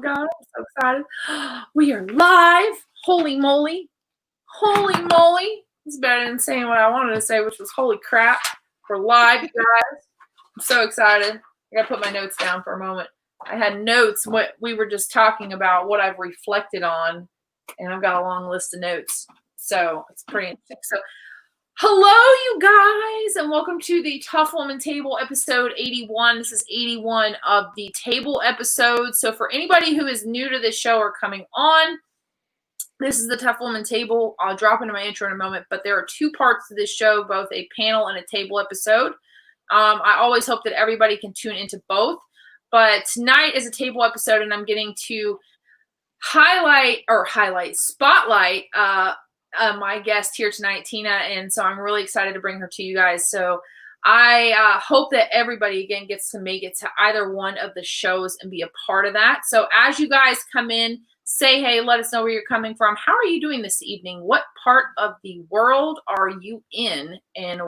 God, I'm so excited. We are live. Holy moly. Holy moly. It's better than saying what I wanted to say, which was holy crap. We're live, you guys. I'm so excited. I gotta put my notes down for a moment. I had notes, what we were just talking about, what I've reflected on, and I've got a long list of notes. So it's pretty interesting. So hello, you guys, and welcome to the TUF Woman Table, episode 81. This is 81 of the table episodes. So for anybody who is new to this show or coming on, this is the TUF Woman Table. I'll drop into my intro in a moment, but there are two parts to this show, both a panel and a table episode. I always hope that everybody can tune into both, but tonight is a table episode, and I'm getting to spotlight my guest here tonight, Tina, and so I'm really excited to bring her to you guys. So I hope that everybody, again, gets to make it to either one of the shows and be a part of that. So as you guys come in, say hey, let us know where you're coming from. How are you doing this evening? What part of the world are you in? And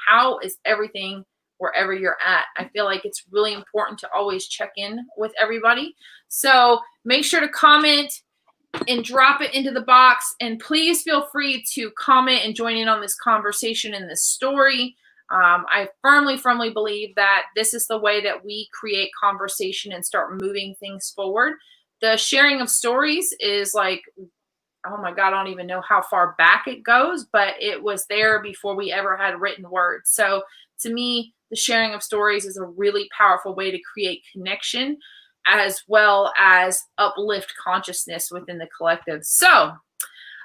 how is everything wherever you're at? I feel like it's really important to always check in with everybody. So make sure to comment and drop it into the box, and please feel free to comment and join in on this conversation and this story. I firmly believe that this is the way that we create conversation and start moving things forward. The sharing of stories is like, oh my God, I don't even know how far back it goes, but it was there before we ever had written words. So to me, the sharing of stories is a really powerful way to create connection, as well as uplift consciousness within the collective. So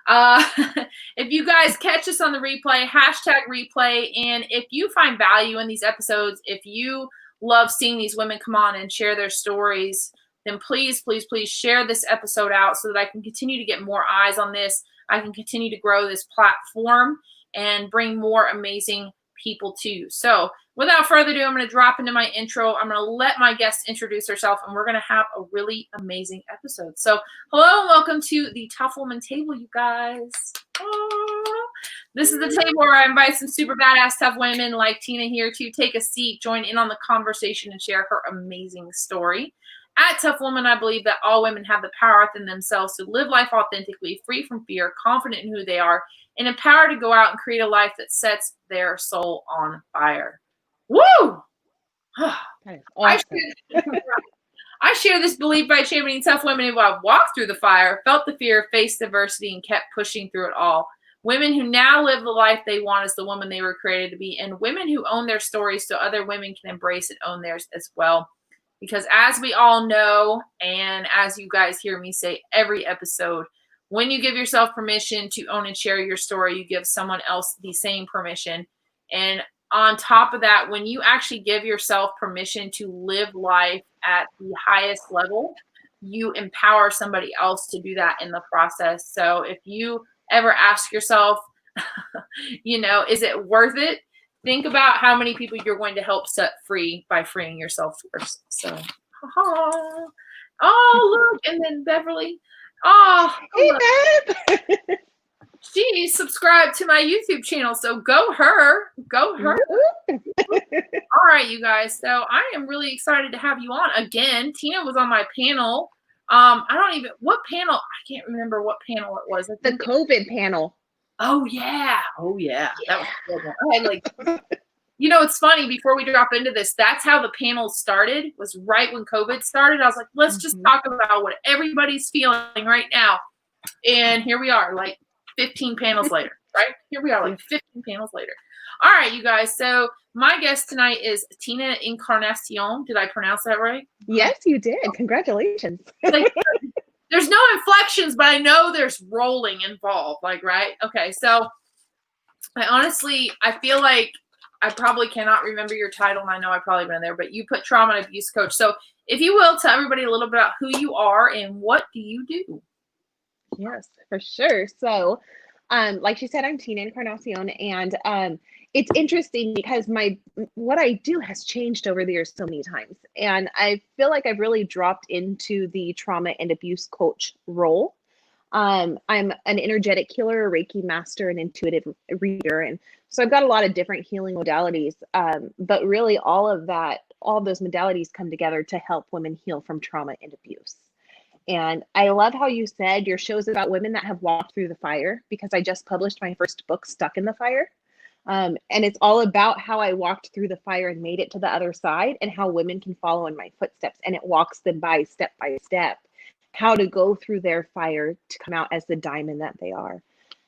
if you guys catch us on the replay, hashtag replay. And if you find value in these episodes, if you love seeing these women come on and share their stories, then please share this episode out so that I can continue to get more eyes on this. I can continue to grow this platform and bring more amazing people to you. So without further ado, I'm going to drop into my intro. I'm going to let my guest introduce herself, and we're going to have a really amazing episode. So hello and welcome to the TUF Woman Table, you guys. Oh. This is the table where I invite some super badass tough women like Tina here to take a seat, join in on the conversation, and share her amazing story. At TUF Woman, I believe that all women have the power within themselves to live life authentically, free from fear, confident in who they are, and empowered to go out and create a life that sets their soul on fire. Woo! That is awesome. I share this belief by championing tough women who have walked through the fire, felt the fear, faced adversity, and kept pushing through it all. Women who now live the life they want as the woman they were created to be, and women who own their stories so other women can embrace and own theirs as well. Because as we all know, and as you guys hear me say every episode, when you give yourself permission to own and share your story, you give someone else the same permission. And on top of that, when you actually give yourself permission to live life at the highest level, you empower somebody else to do that in the process. So if you ever ask yourself, is it worth it? Think about how many people you're going to help set free by freeing yourself first. So, look, and then Beverly. Oh, Hey, babe. She subscribed to my YouTube channel, so go her. All right, you guys. So I am really excited to have you on again. Tina was on my panel. What panel? I can't remember what panel it was. The COVID panel. Oh yeah. That was a good one. It's funny, before we drop into this, that's how the panel started, was right when COVID started. I was like, let's just talk about what everybody's feeling right now. And here we are, like 15 panels later, right? Here we are, like 15 panels later. All right, you guys. So my guest tonight is Tina Encarnacion. Did I pronounce that right? Yes, you did. Congratulations. There's no inflections, but I know there's rolling involved, right? Okay, so I feel like I probably cannot remember your title, and I know I probably been there, but you put trauma and abuse coach. So if you will, tell everybody a little bit about who you are and what do you do? Yes, for sure. So, like she said, I'm Tina Encarnacion, and it's interesting because what I do has changed over the years so many times, and I feel like I've really dropped into the trauma and abuse coach role. I'm an energetic healer, a Reiki master, an intuitive reader, and so I've got a lot of different healing modalities. But really, all of those modalities come together to help women heal from trauma and abuse. And I love how you said your show's about women that have walked through the fire, because I just published my first book, Stuck in the Fire. And it's all about how I walked through the fire and made it to the other side, and how women can follow in my footsteps. And it walks them by step, how to go through their fire to come out as the diamond that they are.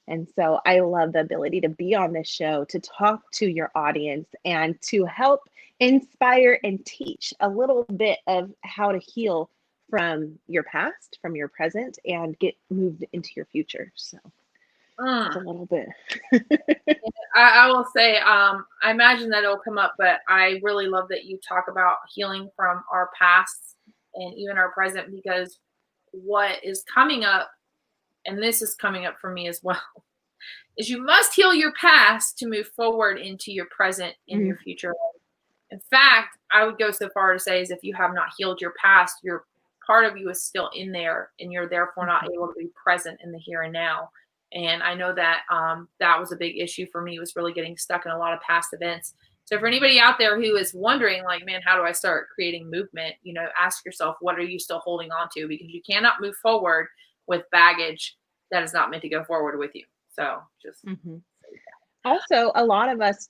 And so I love the ability to be on this show, to talk to your audience and to help inspire and teach a little bit of how to heal from your past, from your present, and get moved into your future. So it's a little bit. I will say, I imagine that it'll come up, but I really love that you talk about healing from our past and even our present, because what is coming up, and this is coming up for me as well, is you must heal your past to move forward into your present and your future. In fact, I would go so far to say is if you have not healed your past, your part of you is still in there, and you're therefore not able to be present in the here and now. And I know that that was a big issue for me, was really getting stuck in a lot of past events. So for anybody out there who is wondering, like, man, how do I start creating movement? You know, ask yourself, what are you still holding on to? Because you cannot move forward with baggage that is not meant to go forward with you. So just Also, a lot of us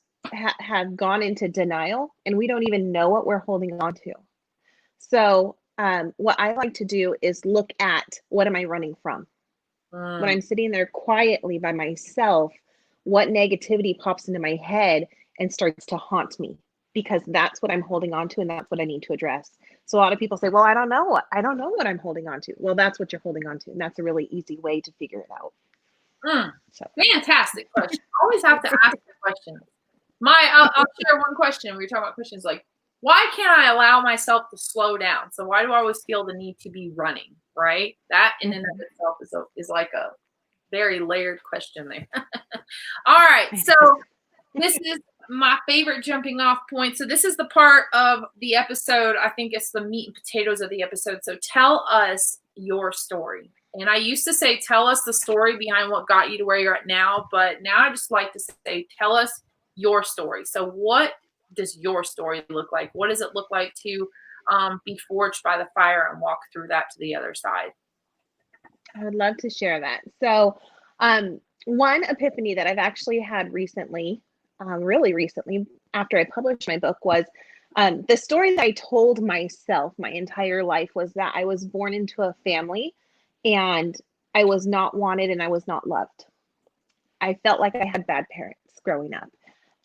have gone into denial, and we don't even know what we're holding on to. So what I like to do is look at, what am I running from? When I'm sitting there quietly by myself, what negativity pops into my head and starts to haunt me, because that's what I'm holding on to, and that's what I need to address. So a lot of people say, well, I don't know what I'm holding on to. Well, that's what you're holding on to, and that's a really easy way to figure it out. So fantastic question. Always have to ask the question. I'll share one question. We were talking about questions like, why can't I allow myself to slow down? So why do I always feel the need to be running? Right? That in and of itself is like a very layered question there. All right. So this is my favorite jumping off point. So this is the part of the episode, I think it's the meat and potatoes of the episode. So tell us your story. And I used to say, tell us the story behind what got you to where you're at now. But now I just like to say, tell us your story. So what does your story look like? What does it look like to be forged by the fire and walk through that to the other side? I would love to share that. So one epiphany that I've actually had recently, really recently, after I published my book, was the story that I told myself my entire life was that I was born into a family and I was not wanted and I was not loved. I felt like I had bad parents growing up.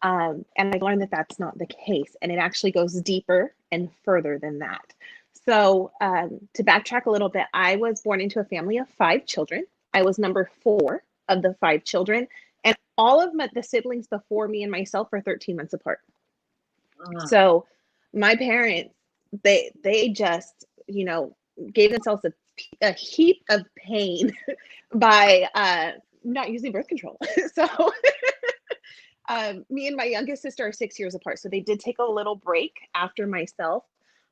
And I learned that that's not the case. And it actually goes deeper and further than that. So to backtrack a little bit, I was born into a family of 5 children. I was number 4 of the 5 children. And all of the siblings before me and myself are 13 months apart. So my parents, they just, gave themselves a heap of pain by not using birth control. So me and my youngest sister are 6 years apart. So they did take a little break after myself.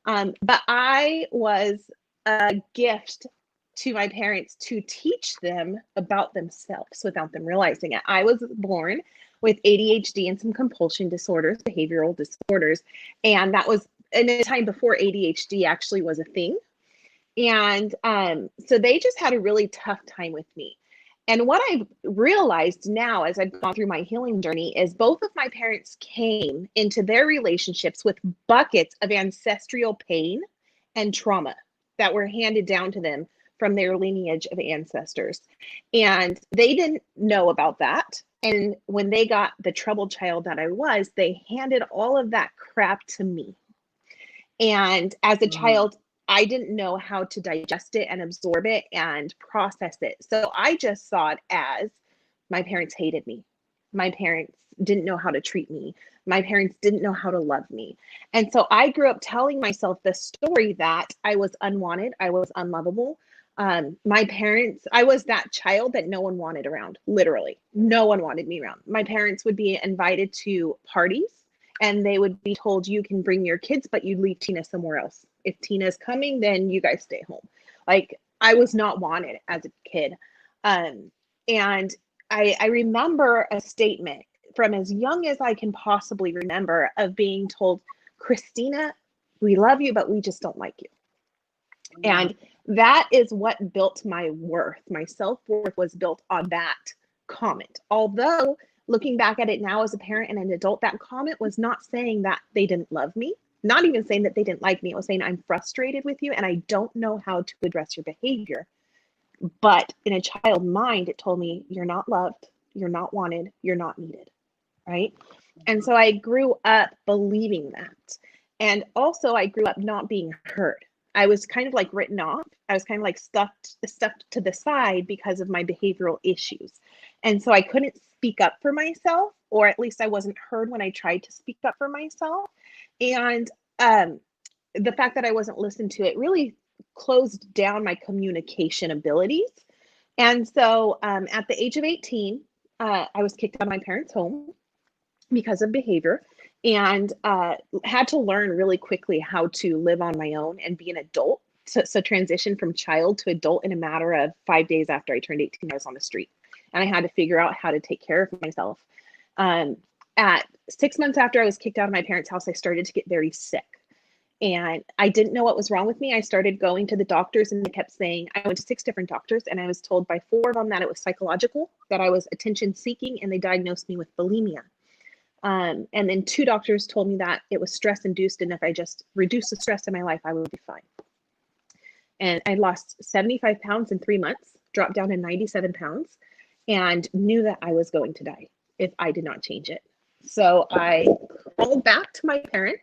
But I was a gift to my parents to teach them about themselves without them realizing it. I was born with ADHD and some compulsion disorders, behavioral disorders. And that was in a time before ADHD actually was a thing. And so they just had a really tough time with me. And what I've realized now as I've gone through my healing journey is both of my parents came into their relationships with buckets of ancestral pain and trauma that were handed down to them from their lineage of ancestors. And they didn't know about that. And when they got the troubled child that I was, they handed all of that crap to me. And as a child, I didn't know how to digest it and absorb it and process it. So I just saw it as my parents hated me. My parents didn't know how to treat me. My parents didn't know how to love me. And so I grew up telling myself the story that I was unwanted, I was unlovable. My parents, I was that child that no one wanted around, literally. No one wanted me around. My parents would be invited to parties and they would be told, you can bring your kids, but you'd leave Tina somewhere else. If Tina's coming, then you guys stay home. Like, I was not wanted as a kid. And I remember a statement from as young as I can possibly remember of being told, Christina, we love you, but we just don't like you. And That is what built my worth. My self-worth was built on that comment. Although looking back at it now as a parent and an adult, that comment was not saying that they didn't love me, not even saying that they didn't like me. It was saying, I'm frustrated with you and I don't know how to address your behavior. But in a child mind, it told me, you're not loved, you're not wanted, you're not needed, right? And so I grew up believing that. And also I grew up not being heard. I was kind of like written off. I was kind of like stuffed to the side because of my behavioral issues. And so I couldn't speak up for myself, or at least I wasn't heard when I tried to speak up for myself. And the fact that I wasn't listened to, it really closed down my communication abilities. And so at the age of 18, I was kicked out of my parents' home because of behavior, and had to learn really quickly how to live on my own and be an adult. So transition from child to adult in a matter of 5 days after I turned 18, I was on the street. And I had to figure out how to take care of myself. At 6 months after I was kicked out of my parents' house, I started to get very sick. And I didn't know what was wrong with me. I started going to the doctors and they kept saying, I went to 6 different doctors and I was told by 4 of them that it was psychological, that I was attention seeking, and they diagnosed me with bulimia. And then 2 doctors told me that it was stress induced, and if I just reduce the stress in my life, I would be fine. And I lost 75 pounds in 3 months, dropped down to 97 pounds, and knew that I was going to die if I did not change it. So I called back to my parents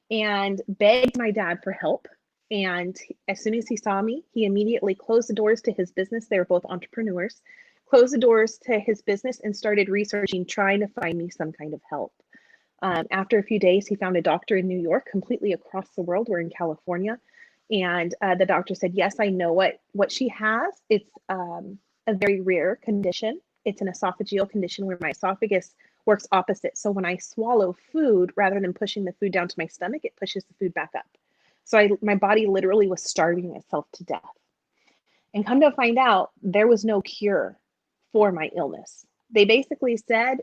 and begged my dad for help. And as soon as he saw me, he immediately closed the doors to his business. They were both entrepreneurs. Closed the doors to his business and started researching, trying to find me some kind of help. After a few days, he found a doctor in New York, completely across the world. We're in California. And the doctor said, yes, I know what she has. It's a very rare condition. It's an esophageal condition where my esophagus works opposite. So when I swallow food, rather than pushing the food down to my stomach, it pushes the food back up. So my body literally was starving itself to death. And come to find out, there was no cure for my illness. They basically said,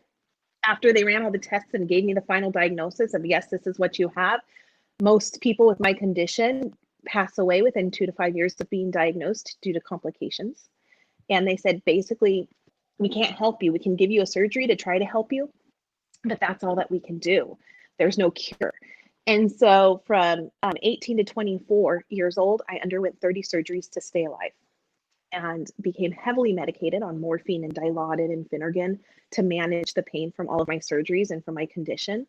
after they ran all the tests and gave me the final diagnosis of, yes, this is what you have, most people with my condition pass away within 2 to 5 years of being diagnosed due to complications. And they said, basically, we can't help you. We can give you a surgery to try to help you, but that's all that we can do. There's no cure. And so from 18 to 24 years old, I underwent 30 surgeries to stay alive and became heavily medicated on morphine and Dilaudid and Phenergan to manage the pain from all of my surgeries and from my condition.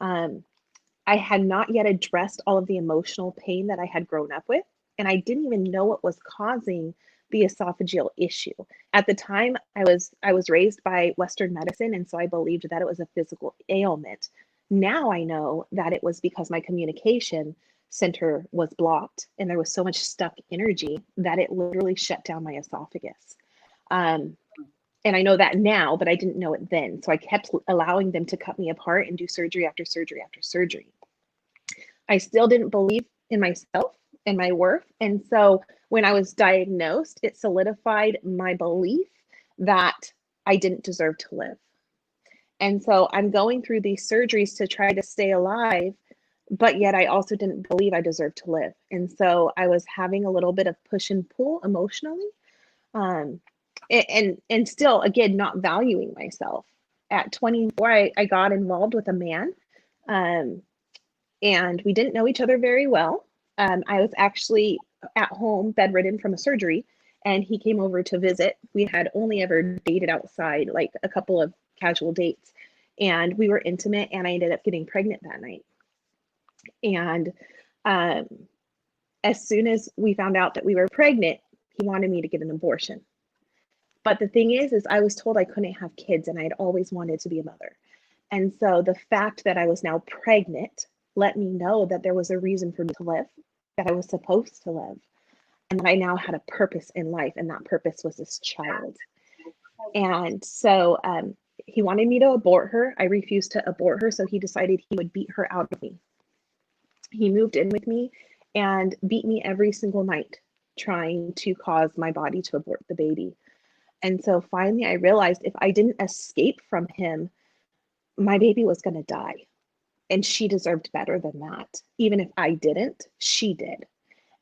I had not yet addressed all of the emotional pain that I had grown up with, and I didn't even know what was causing the esophageal issue. At the time, I was raised by Western medicine, and so I believed that it was a physical ailment. Now I know that it was because my communication center was blocked and there was so much stuck energy that it literally shut down my esophagus. And I know that now, but I didn't know it then. So I kept allowing them to cut me apart and do surgery after surgery after surgery. I still didn't believe in myself and my worth. And so when I was diagnosed, it solidified my belief that I didn't deserve to live. And so I'm going through these surgeries to try to stay alive, but yet I also didn't believe I deserved to live. And so I was having a little bit of push and pull emotionally. And still, again, not valuing myself. At 24, I got involved with a man, and we didn't know each other very well. I was actually at home, bedridden from a surgery, and he came over to visit. We had only ever dated outside, like a couple of casual dates, and we were intimate, and I ended up getting pregnant that night. And as soon as we found out that we were pregnant, he wanted me to get an abortion. But the thing is I was told I couldn't have kids, and I'd always wanted to be a mother. And so the fact that I was now pregnant let me know that there was a reason for me to live, that I was supposed to live, and that I now had a purpose in life, and that purpose was this child. And so he wanted me to abort her. I refused to abort her, so he decided he would beat her out of me. He moved in with me and beat me every single night, trying to cause my body to abort the baby. And so finally I realized if I didn't escape from him, my baby was going to die. And she deserved better than that. Even if I didn't, she did.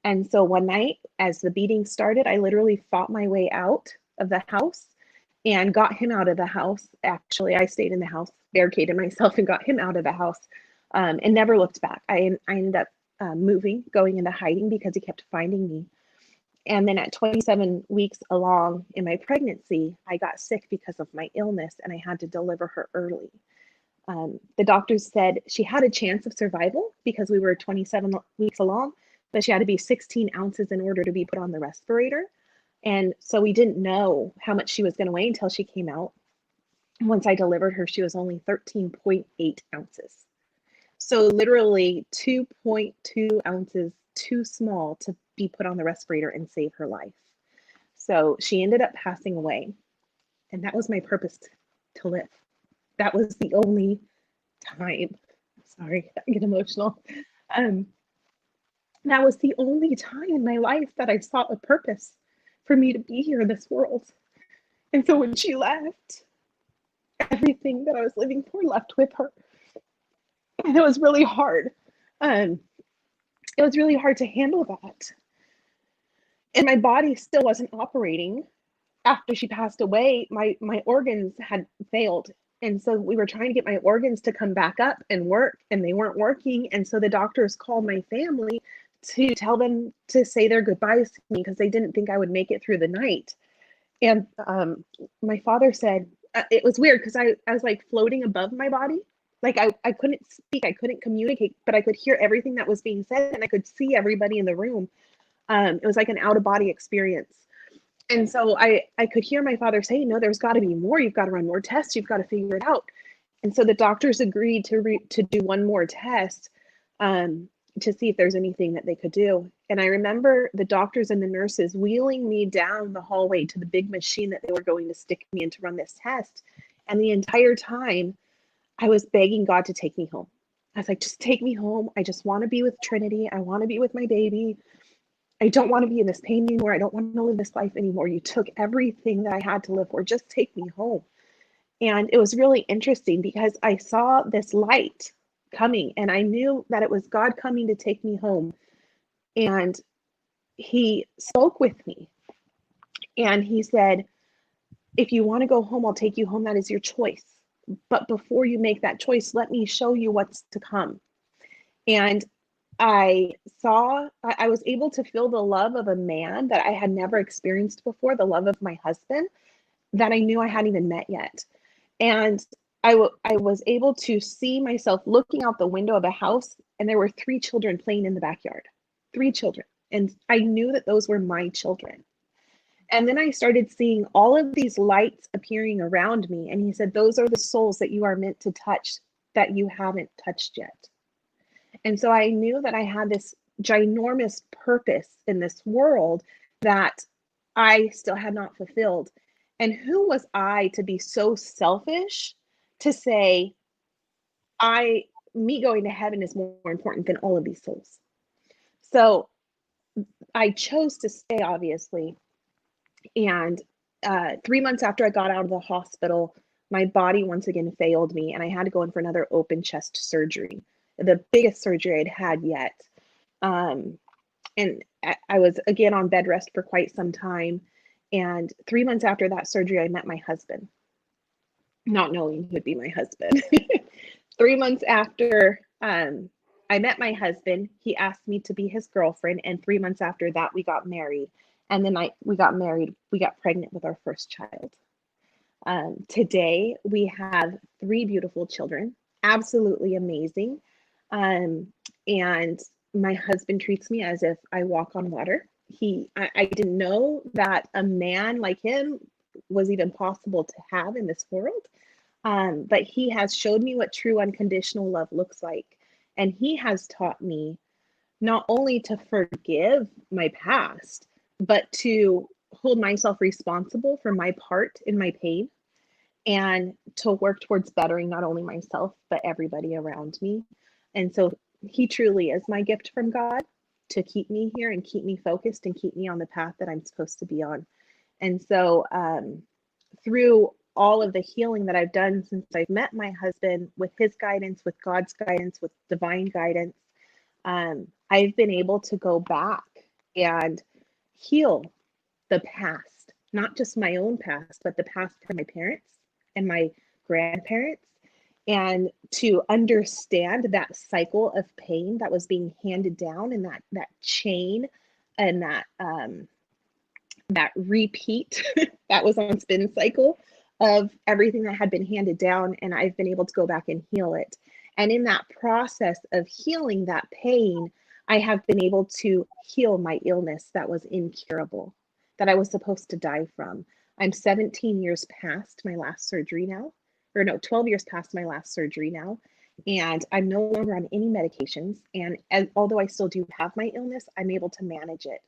And so one night, as the beating started, I literally fought my way out of the house and got him out of the house. Actually, I stayed in the house, barricaded myself, and got him out of the house, and never looked back. I ended up moving, going into hiding because he kept finding me. And then at 27 weeks along in my pregnancy, I got sick because of my illness and I had to deliver her early. The doctors said she had a chance of survival because we were 27 weeks along, but she had to be 16 ounces in order to be put on the respirator. And so we didn't know how much she was going to weigh until she came out. Once I delivered her, she was only 13.8 ounces. So literally 2.2 ounces too small to be put on the respirator and save her life. So she ended up passing away. And that was my purpose to live. That was the only time. Sorry, I get emotional. Um, that was the only time in my life that I saw a purpose for me to be here in this world. And so when she left, everything that I was living for left with her. And it was really hard. It was really hard to handle that. And my body still wasn't operating. After she passed away, my organs had failed. And so we were trying to get my organs to come back up and work, and they weren't working. And so the doctors called my family to tell them to say their goodbyes to me because they didn't think I would make it through the night. And my father said, it was weird because I was like floating above my body. Like I couldn't speak, I couldn't communicate, but I could hear everything that was being said and I could see everybody in the room. It was like an out of body experience. And so I could hear my father say, no, there's got to be more. You've got to run more tests. You've got to figure it out. And so the doctors agreed to do one more test to see if there's anything that they could do. And I remember the doctors and the nurses wheeling me down the hallway to the big machine that they were going to stick me in to run this test. And the entire time I was begging God to take me home. I was like, just take me home. I just want to be with Trinity. I want to be with my baby. I don't want to be in this pain anymore. I don't want to live this life anymore. You took everything that I had to live for. Just take me home. And it was really interesting because I saw this light coming and I knew that it was God coming to take me home. And he spoke with me and he said, if you want to go home, I'll take you home. That is your choice. But before you make that choice, let me show you what's to come. And I was able to feel the love of a man that I had never experienced before, the love of my husband that I knew I hadn't even met yet. And I was able to see myself looking out the window of a house, and there were 3 children playing in the backyard, 3 children. And I knew that those were my children. And then I started seeing all of these lights appearing around me. And he said, those are the souls that you are meant to touch that you haven't touched yet. And so I knew that I had this ginormous purpose in this world that I still had not fulfilled. And who was I to be so selfish to say, me going to heaven is more important than all of these souls? So I chose to stay, obviously. And 3 months after I got out of the hospital, my body once again failed me, and I had to go in for another open chest surgery, the biggest surgery I'd had yet. And I was again on bed rest for quite some time. And 3 months after that surgery, I met my husband, not knowing he would be my husband. 3 months after I met my husband, he asked me to be his girlfriend. And 3 months after that, we got married. And then we got married, we got pregnant with our first child. Today, we have 3 beautiful children, absolutely amazing. And my husband treats me as if I walk on water. I didn't know that a man like him was even possible to have in this world. But he has showed me what true unconditional love looks like. And he has taught me not only to forgive my past, but to hold myself responsible for my part in my pain and to work towards bettering not only myself, but everybody around me. And so he truly is my gift from God to keep me here and keep me focused and keep me on the path that I'm supposed to be on. And so through all of the healing that I've done since I've met my husband, with his guidance, with God's guidance, with divine guidance, I've been able to go back and heal the past, not just my own past, but the past from my parents and my grandparents, and to understand that cycle of pain that was being handed down, and that chain, and that repeat that was on spin cycle of everything that had been handed down, and I've been able to go back and heal it. And in that process of healing that pain, I have been able to heal my illness that was incurable, that I was supposed to die from. I'm 17 years past my last surgery now, or no, 12 years past my last surgery now. And I'm no longer on any medications. And although I still do have my illness, I'm able to manage it.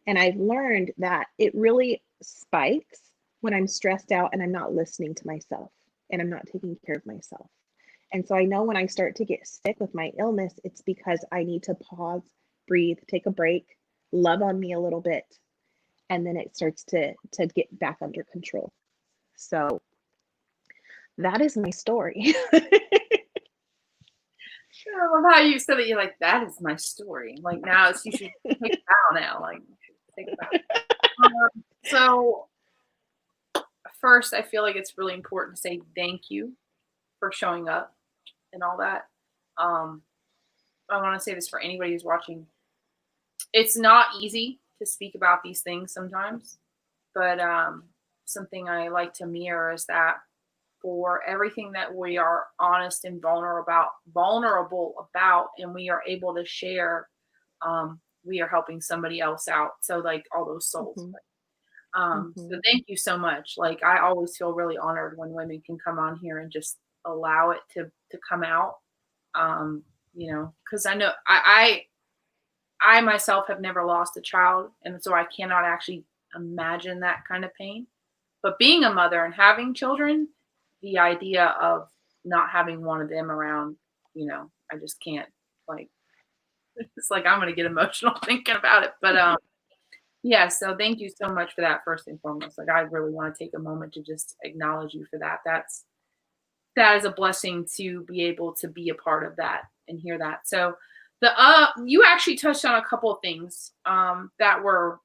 And I've learned that it really spikes when I'm stressed out and I'm not listening to myself and I'm not taking care of myself. And so I know when I start to get sick with my illness, it's because I need to pause, breathe, take a break, love on me a little bit, and then it starts to get back under control. So that is my story. I love how you said that. You're like, that is my story. Like, now you should take a bow now. Like, take a bow. So first, I feel like it's really important to say thank you for showing up and all that. I want to say this for anybody who's watching. It's not easy to speak about these things sometimes, but something I like to mirror is that for everything that we are honest and vulnerable about, and we are able to share, we are helping somebody else out. So like all those souls. Mm-hmm. So thank you so much. Like, I always feel really honored when women can come on here and just allow it to come out. Because I know I myself have never lost a child, and so I cannot actually imagine that kind of pain. But being a mother and having children, the idea of not having one of them around, I just can't, like, it's like I'm going to get emotional thinking about it. But yeah, so thank you so much for that, first and foremost. Like, I really want to take a moment to just acknowledge you for that. That is a blessing to be able to be a part of that and hear that. So you actually touched on a couple of things that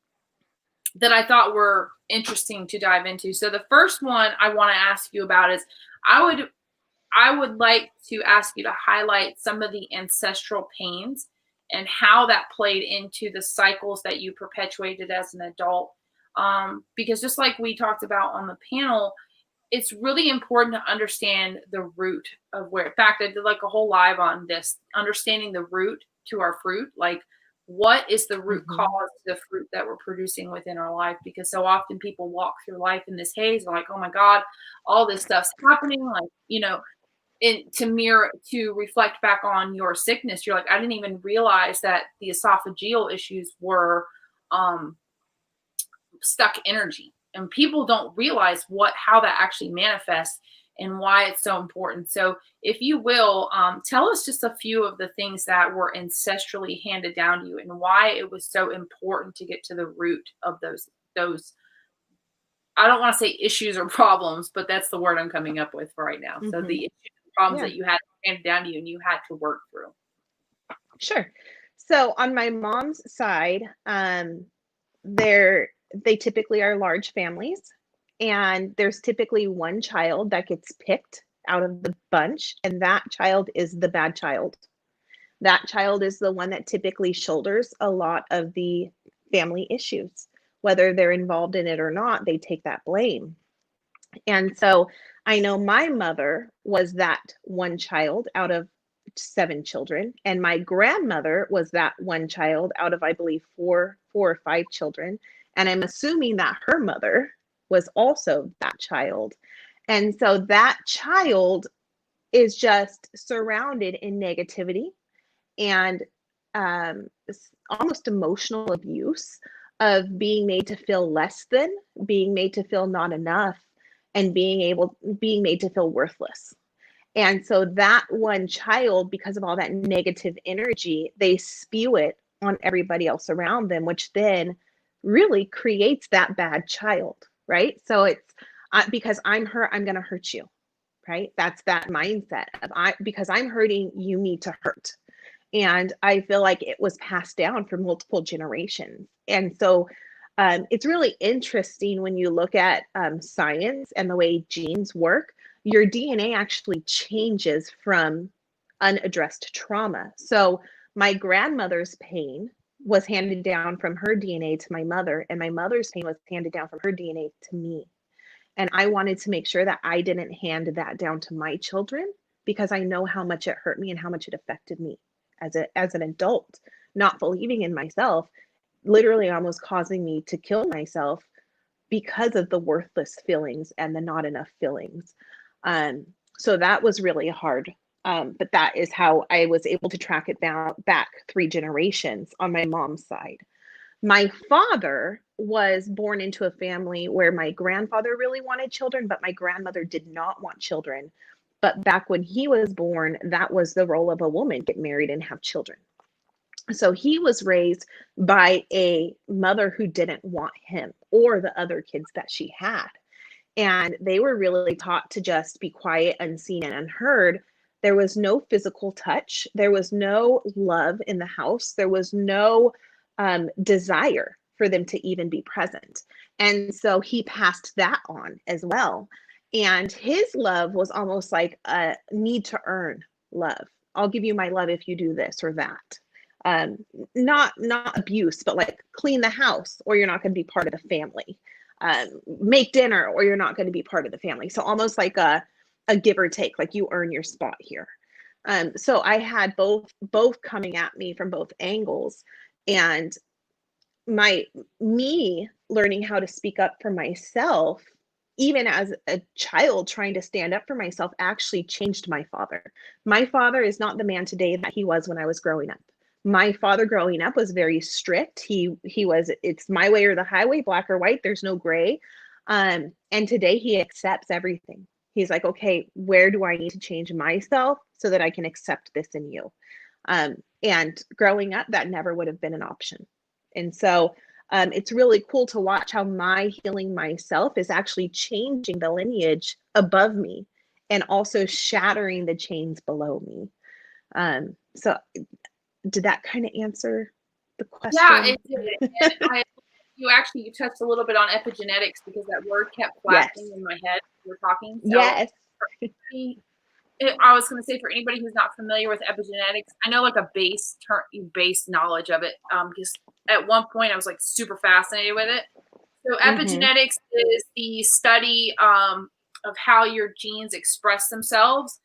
I thought were interesting to dive into. So the first one I want to ask you about is I would like to ask you to highlight some of the ancestral pains and how that played into the cycles that you perpetuated as an adult. Because just like we talked about on the panel, it's really important to understand the root of where. In fact, I did like a whole live on this, understanding the root to our fruit. Like, what is the root Mm-hmm. cause to the fruit that we're producing within our life? Because so often people walk through life in this haze, and like, oh my God, all this stuff's happening. Like, to reflect back on your sickness, you're like, I didn't even realize that the esophageal issues were stuck energy. And people don't realize how that actually manifests and why it's so important. So if you will, tell us just a few of the things that were ancestrally handed down to you and why it was so important to get to the root of those, I don't want to say issues or problems, but that's the word I'm coming up with for right now. Mm-hmm. So the issues and problems Yeah. that you had handed down to you and you had to work through. Sure. So on my mom's side, they typically are large families, and there's typically one child that gets picked out of the bunch, and that child is the bad child. That child is the one that typically shoulders a lot of the family issues. Whether they're involved in it or not, they take that blame. And so I know my mother was that one child out of 7 children, and my grandmother was that one child out of, I believe, four or 5 children. And I'm assuming that her mother was also that child. And so that child is just surrounded in negativity and almost emotional abuse of being made to feel less than, being made to feel not enough, and being made to feel worthless. And so that one child, because of all that negative energy, they spew it on everybody else around them, which then really creates that bad child, right? So it's because I'm hurt, I'm going to hurt you, right? That's that mindset of because I'm hurting, you need to hurt. And I feel like it was passed down for multiple generations. And so it's really interesting when you look at science and the way genes work. Your DNA actually changes from unaddressed trauma. So my grandmother's pain was handed down from her DNA to my mother, and my mother's pain was handed down from her DNA to me. And I wanted to make sure that I didn't hand that down to my children because I know how much it hurt me and how much it affected me as an adult, not believing in myself, literally almost causing me to kill myself because of the worthless feelings and the not enough feelings. So that was really hard. But that is how I was able to track it down back 3 generations on my mom's side. My father was born into a family where my grandfather really wanted children, but my grandmother did not want children. But back when he was born, that was the role of a woman, get married and have children. So he was raised by a mother who didn't want him or the other kids that she had. And they were really taught to just be quiet, unseen, and unheard. There was no physical touch. There was no love in the house. There was no desire for them to even be present. And so he passed that on as well. And his love was almost like a need to earn love. I'll give you my love if you do this or that. Not abuse, but like clean the house or you're not going to be part of the family. Make dinner or you're not going to be part of the family. So almost like a give or take, like you earn your spot here. So I had both coming at me from both angles, and me learning how to speak up for myself, even as a child trying to stand up for myself, actually changed my father. My father is not the man today that he was when I was growing up. My father growing up was very strict. He was, it's my way or the highway, black or white, there's no gray. And today he accepts everything. He's like, okay, where do I need to change myself so that I can accept this in you? And growing up, that never would have been an option. And so it's really cool to watch how my healing myself is actually changing the lineage above me and also shattering the chains below me. So did that kind of answer the question? Yeah, it did. And you touched a little bit on epigenetics because that word kept flashing in my head when you were talking. So yes. I was going to say, for anybody who's not familiar with epigenetics, I know like a base knowledge of it. Because at one point I was like super fascinated with it. So epigenetics is the study of how your genes express themselves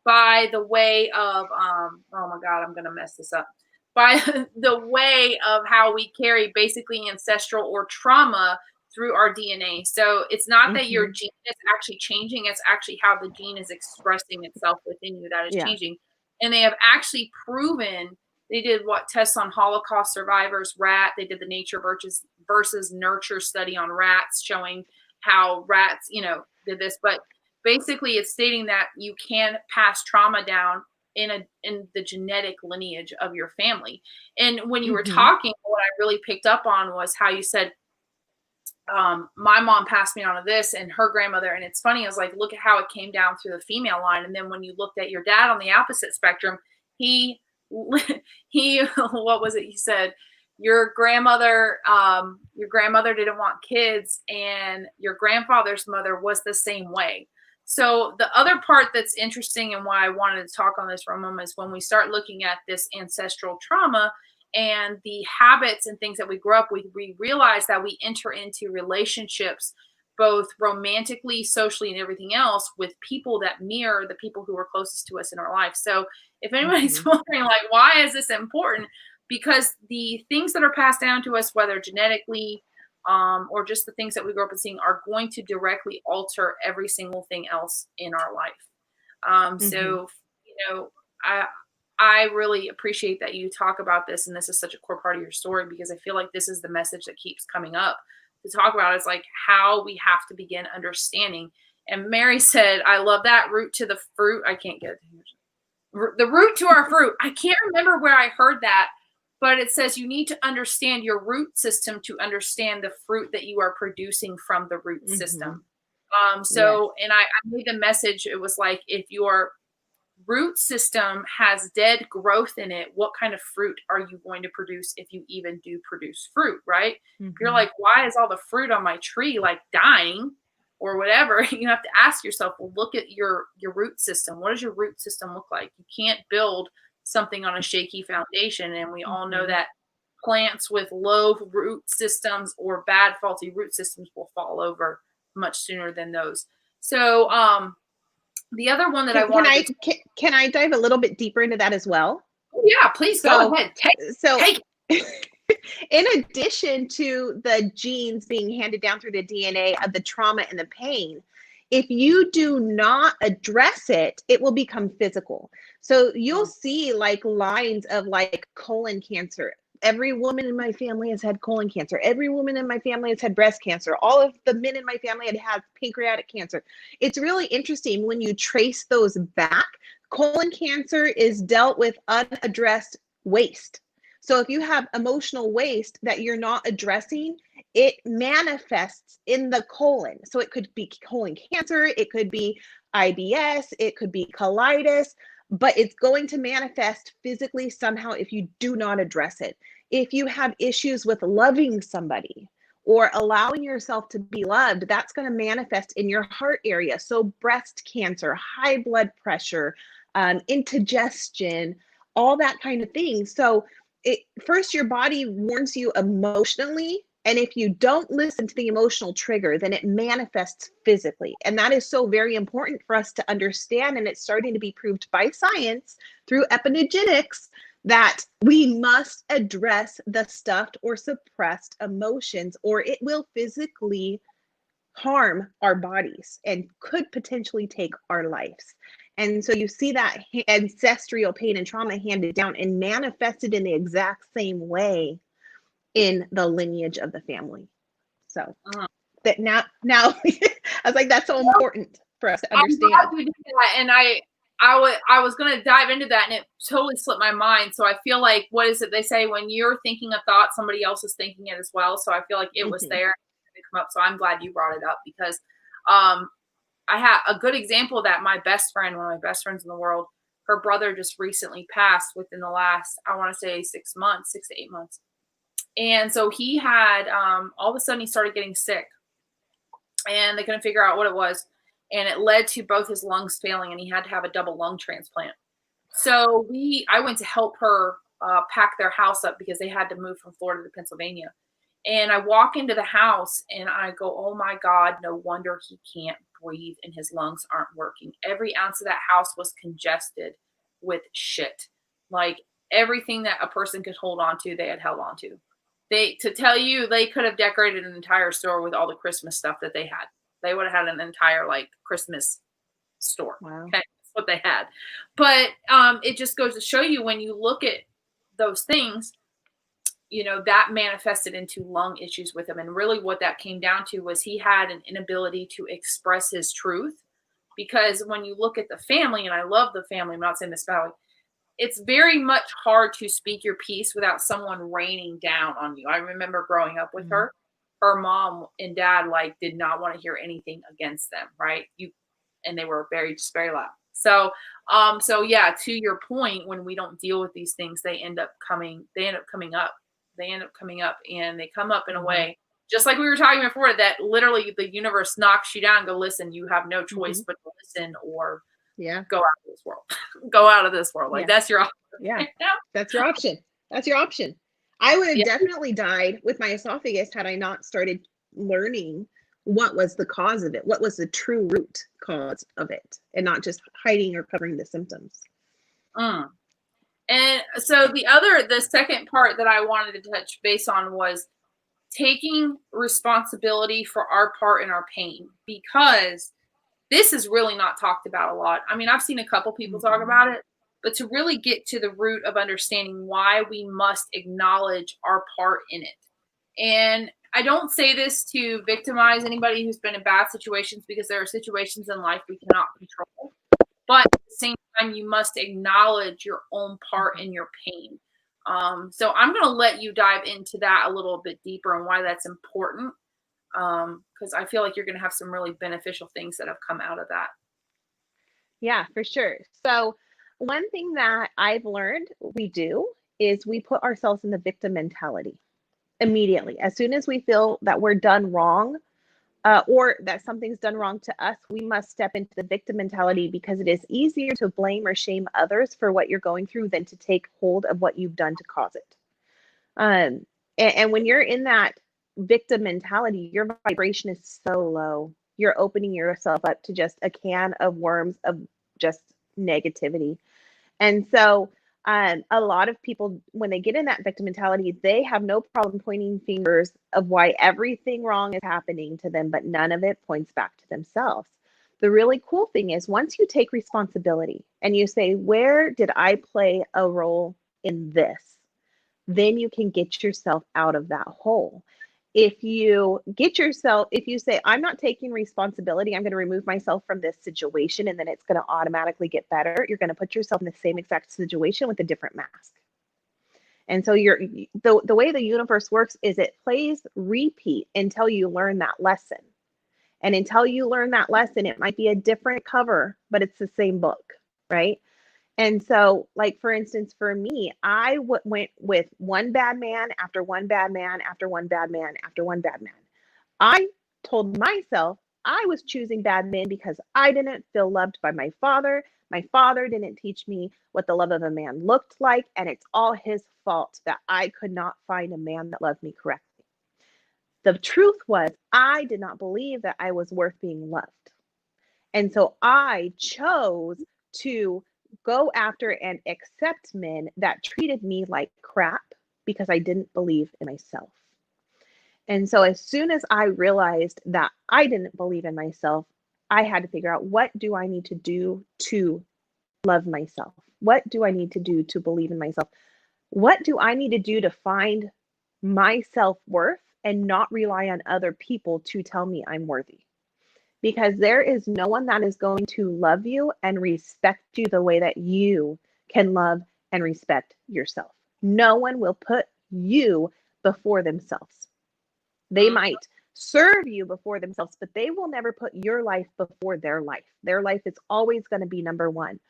by the way of oh my God, I'm going to mess this up. By the way of how we carry basically ancestral or trauma through our DNA. So it's not that your gene is actually changing, it's actually how the gene is expressing itself within you that is changing. And they have actually proven, they did tests on Holocaust survivors, rat, they did the nature versus nurture study on rats showing how rats, did this. But basically it's stating that you can pass trauma down in the genetic lineage of your family. And when you were talking, what I really picked up on was how you said, my mom passed me on to this and her grandmother. And it's funny, I was like, look at how it came down through the female line. And then when you looked at your dad on the opposite spectrum, he, what was it? He said, your grandmother didn't want kids and your grandfather's mother was the same way. So the other part that's interesting and why I wanted to talk on this for a moment is when we start looking at this ancestral trauma and the habits and things that we grew up with, we realize that we enter into relationships, both romantically, socially, and everything else, with people that mirror the people who are closest to us in our life. So if anybody's wondering, like, why is this important? Because the things that are passed down to us, whether genetically, or just the things that we grew up with seeing, are going to directly alter every single thing else in our life. So, I really appreciate that you talk about this, and this is such a core part of your story, because I feel like this is the message that keeps coming up to talk about. It's like how we have to begin understanding. And Mary said, I love that root to the fruit. I can't get the root to our fruit. I can't remember where I heard that, but it says you need to understand your root system to understand the fruit that you are producing from the root system. And I made the message, it was like, if you're root system has dead growth in it, what kind of fruit are you going to produce if you even do produce fruit, right? If you're like, why is all the fruit on my tree like dying or whatever? You have to ask yourself, well, look at your root system. What does your root system look like? You can't build something on a shaky foundation. And we all know that plants with low root systems or bad faulty root systems will fall over much sooner than those. So the other one that I wanted can I dive a little bit deeper into that as well? Yeah, please go ahead. Take in addition to the genes being handed down through the DNA of the trauma and the pain, if you do not address it, it will become physical. So you'll see like lines of like colon cancer. Every woman in my family has had colon cancer. Every woman in my family has had breast cancer. All of the men in my family had had pancreatic cancer. It's really interesting when you trace those back. Colon cancer is dealt with unaddressed waste. So if you have emotional waste that you're not addressing, it manifests in the colon. So it could be colon cancer, it could be IBS, it could be colitis, but it's going to manifest physically somehow if you do not address it. If you have issues with loving somebody or allowing yourself to be loved, that's going to manifest in your heart area. So breast cancer, high blood pressure, indigestion, all that kind of thing. So first, your body warns you emotionally. And if you don't listen to the emotional trigger, then it manifests physically. And that is so very important for us to understand. And it's starting to be proved by science through epigenetics that we must address the stuffed or suppressed emotions, or it will physically harm our bodies and could potentially take our lives. And so you see that ancestral pain and trauma handed down and manifested in the exact same way in the lineage of the family. So that now I was like, that's so important for us to understand. I'm glad you did that. And I was going to dive into that and it totally slipped my mind. So I feel like, what is it they say? When you're thinking a thought, somebody else is thinking it as well. So I feel like it was there to come up. So I'm glad you brought it up because I had a good example of that. My best friend, one of my best friends in the world, her brother just recently passed within the last, I want to say 6 to 8 months. And so he had, all of a sudden he started getting sick and they couldn't figure out what it was. And it led to both his lungs failing and he had to have a double lung transplant. So I went to help her pack their house up because they had to move from Florida to Pennsylvania. And I walk into the house and I go, oh my God, no wonder he can't breathe and his lungs aren't working. Every ounce of that house was congested with shit. Like everything that a person could hold on to, they had held on to. To tell you, they could have decorated an entire store with all the Christmas stuff that they had. They would have had an entire like Christmas store. Wow. Okay, that's what they had. But it just goes to show you when you look at those things, you know, that manifested into lung issues with him. And really what that came down to was he had an inability to express his truth. Because when you look at the family, and I love the family, I'm not saying this badly, it's very much hard to speak your piece without someone raining down on you. I remember growing up with her mom and dad like did not want to hear anything against them, right? And they were just very loud. So yeah, to your point, when we don't deal with these things, they end up coming up. And they come up in a way, just like we were talking before, that literally the universe knocks you down and go, listen, you have no choice but to listen or go out of this world. Go out of this world. Like that's your option. Yeah. That's your option. That's your option. I would have definitely died with my esophagus had I not started learning what was the cause of it, what was the true root cause of it, and not just hiding or covering the symptoms. And so the second part that I wanted to touch base on was taking responsibility for our part in our pain, because this is really not talked about a lot. I mean, I've seen a couple people talk about it, but to really get to the root of understanding why we must acknowledge our part in it. And I don't say this to victimize anybody who's been in bad situations, because there are situations in life we cannot control. But at the same time, you must acknowledge your own part in your pain. So I'm going to let you dive into that a little bit deeper and why that's important. Because I feel like you're going to have some really beneficial things that have come out of that. Yeah, for sure. So One thing that I've learned we do is we put ourselves in the victim mentality immediately. As soon as we feel that we're done wrong, or that something's done wrong to us, we must step into the victim mentality because it is easier to blame or shame others for what you're going through than to take hold of what you've done to cause it. And when you're in that victim mentality, your vibration is so low. You're opening yourself up to just a can of worms of just negativity. And so, a lot of people, when they get in that victim mentality, they have no problem pointing fingers of why everything wrong is happening to them, but none of it points back to themselves. The really cool thing is once you take responsibility and you say, where did I play a role in this? Then you can get yourself out of that hole. If you say, I'm not taking responsibility, I'm going to remove myself from this situation, and then it's going to automatically get better, you're going to put yourself in the same exact situation with a different mask. And so the way the universe works is it plays repeat until you learn that lesson. And until you learn that lesson, it might be a different cover, but it's the same book, right? And so, like, for instance, for me, I went with one bad man after one bad man after one bad man after one bad man. I told myself I was choosing bad men because I didn't feel loved by my father. My father didn't teach me what the love of a man looked like. And it's all his fault that I could not find a man that loved me correctly. The truth was, I did not believe that I was worth being loved. And so I chose to go after and accept men that treated me like crap because I didn't believe in myself. And so as soon as I realized that I didn't believe in myself, I had to figure out, what do I need to do to love myself? What do I need to do to believe in myself? What do I need to do to find my self-worth and not rely on other people to tell me I'm worthy? Because there is no one that is going to love you and respect you the way that you can love and respect yourself. No one will put you before themselves. They might serve you before themselves, but they will never put your life before their life. Their life is always going to be number one.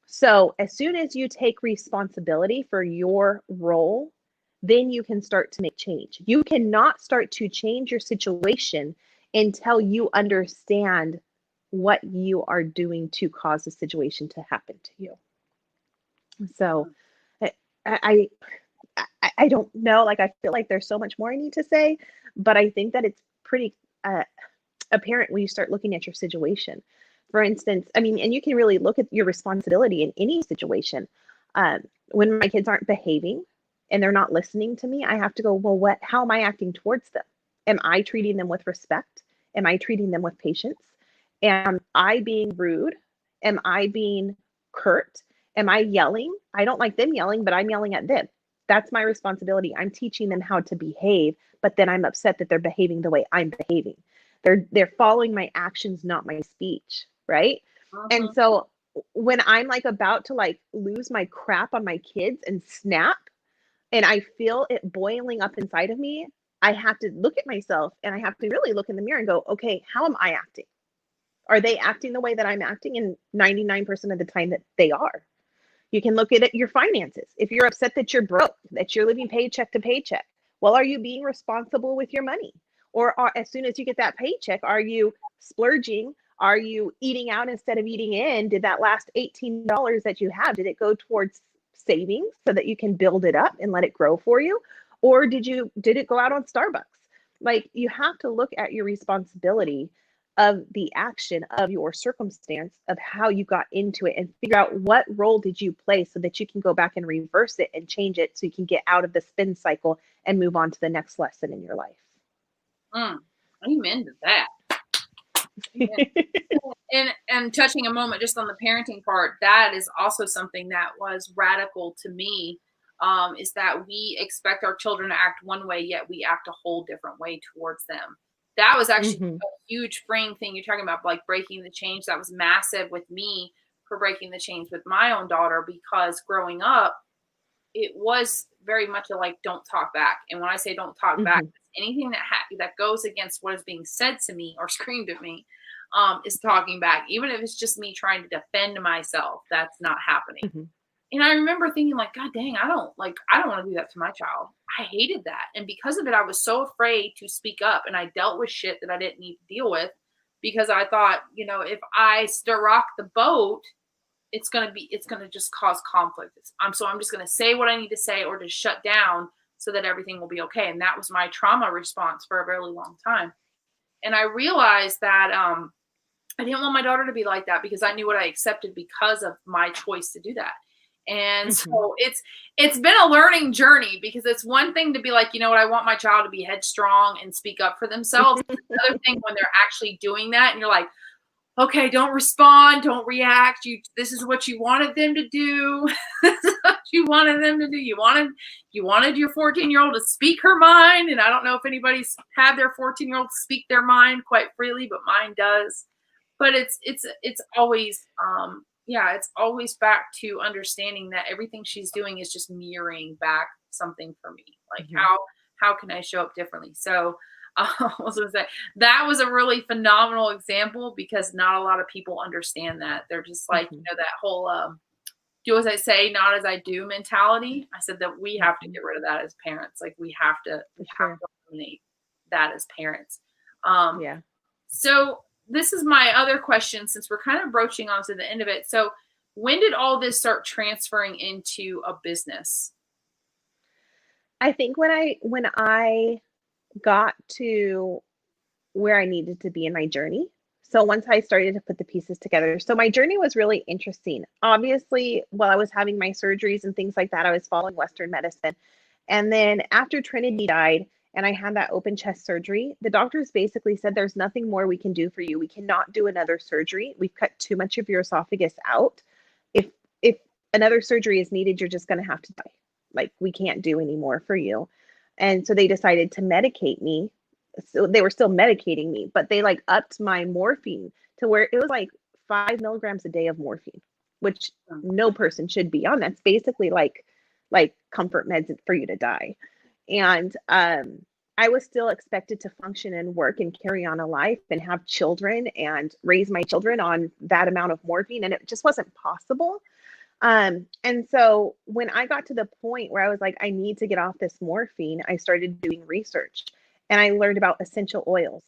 So as soon as you take responsibility for your role, then you can start to make change. You cannot start to change your situation until you understand what you are doing to cause the situation to happen to you. So I, I I don't know. Like, I feel like there's so much more I need to say, but I think that it's pretty apparent when you start looking at your situation. For instance, I mean, and you can really look at your responsibility in any situation. When my kids aren't behaving and they're not listening to me, I have to go, well, how am I acting towards them? Am I treating them with respect? Am I treating them with patience? Am I being rude? Am I being curt? Am I yelling? I don't like them yelling, but I'm yelling at them. That's my responsibility. I'm teaching them how to behave, but then I'm upset that they're behaving the way I'm behaving. They're following my actions, not my speech, right? And so when I'm like about to like lose my crap on my kids and snap, and I feel it boiling up inside of me, I have to look at myself and I have to really look in the mirror and go, okay, how am I acting? Are they acting the way that I'm acting? And 99% of the time that they are. You can look at it, your finances. If you're upset that you're broke, that you're living paycheck to paycheck, well, are you being responsible with your money? Or as soon as you get that paycheck, are you splurging? Are you eating out instead of eating in? Did that last $18 that you have, did it go towards savings so that you can build it up and let it grow for you? Or did it go out on Starbucks? Like, you have to look at your responsibility of the action of your circumstance, of how you got into it, and figure out what role did you play so that you can go back and reverse it and change it so you can get out of the spin cycle and move on to the next lesson in your life. Amen to that. And touching a moment just on the parenting part, that is also something that was radical to me, is that we expect our children to act one way, yet we act a whole different way towards them. That was actually a huge freeing thing you're talking about, like breaking the change. That was massive with me for breaking the change with my own daughter, because growing up, it was very much a like, don't talk back. And when I say don't talk back, anything that goes against what is being said to me or screamed at me, is talking back. Even if it's just me trying to defend myself, that's not happening. Mhm. And I remember thinking like, God dang, I don't want to do that to my child. I hated that. And because of it, I was so afraid to speak up, and I dealt with shit that I didn't need to deal with because I thought, if I stir rock the boat, it's going to just cause conflict. So I'm just going to say what I need to say or just shut down so that everything will be okay. And that was my trauma response for a very long time. And I realized that, I didn't want my daughter to be like that because I knew what I accepted because of my choice to do that. And Mhm. so it's been a learning journey because it's one thing to be like, you know what, I want my child to be headstrong and speak up for themselves. It's another thing when they're actually doing that and you're like, okay, don't respond, don't react. This is what you wanted them to do. This is what you wanted them to do. You wanted your 14-year-old to speak her mind. And I don't know if anybody's had their 14-year-old speak their mind quite freely, but mine does. But it's always it's always back to understanding that everything she's doing is just mirroring back something for me. Like Mhm. how can I show up differently? So I was gonna say that was a really phenomenal example because not a lot of people understand that. They're just like, Mhm. that whole do as I say, not as I do mentality. I said that we have to Mhm. get rid of that as parents. Like we For have sure. to eliminate that as parents. Um, Yeah. so this is my other question since we're kind of broaching on to the end of it. So when did all this start transferring into a business? I think when I got to where I needed to be in my journey. So once I started to put the pieces together. So my journey was really interesting. Obviously, while I was having my surgeries and things like that, I was following Western medicine. And then after Trinity died and I had that open chest surgery, the doctors basically said there's nothing more we can do for you. We cannot do another surgery. We've cut too much of your esophagus out. If another surgery is needed, you're just going to have to die. Like we can't do any more for you. And so they decided to medicate me. So they were still medicating me, but they like upped my morphine to where it was like 5 milligrams a day of morphine, which no person should be on. That's basically like comfort meds for you to die. And I was still expected to function and work and carry on a life and have children and raise my children on that amount of morphine, and it just wasn't possible. And so when I got to the point where I was like, I need to get off this morphine, I started doing research and I learned about essential oils.